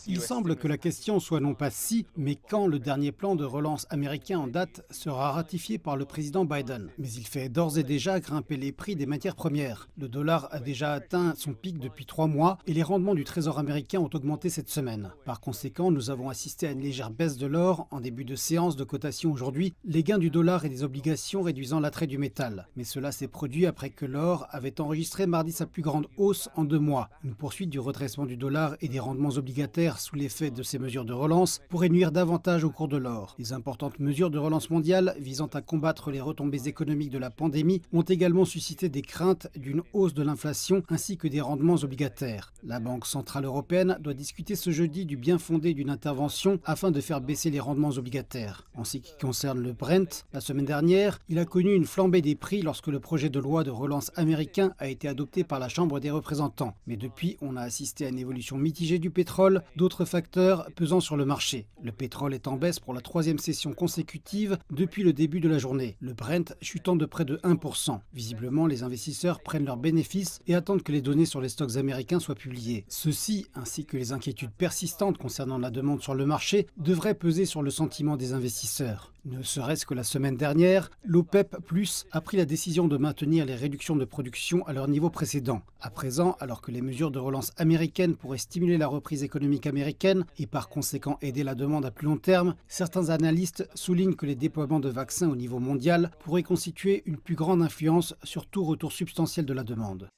Il semble que la question soit non pas si, mais quand le dernier plan de relance américain en date sera ratifié par le président Biden. Mais il fait d'ores et déjà grimper les prix des matières premières. Le dollar a déjà atteint son pic depuis 3 mois et les rendements du Trésor américain ont augmenté cette semaine. Par conséquent, nous avons assisté à une légère baisse de l'or en début de séance de cotation aujourd'hui, les gains du dollar et des obligations réduisant l'attrait du métal. Mais cela s'est produit après que l'or avait enregistré mardi sa plus grande hausse en 2 mois. Une poursuite du redressement du dollar et des rendements obligataires sous l'effet de ces mesures de relance pourrait nuire davantage au cours de l'or. Les importantes mesures de relance mondiale visant à combattre les retombées économiques de la pandémie ont également suscité des craintes d'une hausse de l'inflation ainsi que des rendements obligataires. La Banque centrale européenne doit discuter ce jeudi du bien fondé d'une intervention afin de faire baisser les rendements obligataires. En ce qui concerne le Brent, la semaine dernière, il a connu une flambée des prix lorsque le projet de loi de relance américain a été adopté par la Chambre des représentants. Mais depuis, on a assisté à une évolution mitigée du pétrole, d'autres facteurs pesant sur le marché. Le pétrole est en baisse pour la 3e session consécutive depuis le début de la journée. Le Brent chutant de près de 1%. Visiblement, les investisseurs prennent leurs bénéfices et attendent que les données sur les stocks américains soient publiées. Ceci, ainsi que les inquiétudes persistantes concernant la demande sur le marché, devraient peser sur le sentiment des investisseurs. Ne serait-ce que la semaine dernière, l'OPEP+ a pris la décision de maintenir les réductions de production à leur niveau précédent. À présent, alors que les mesures de relance américaines pourraient stimuler la reprise économique américaine et par conséquent aider la demande à plus long terme, certains analystes soulignent que les déploiements de vaccins au niveau mondial pourraient constituer une plus grande influence sur tout retour substantiel de la demande.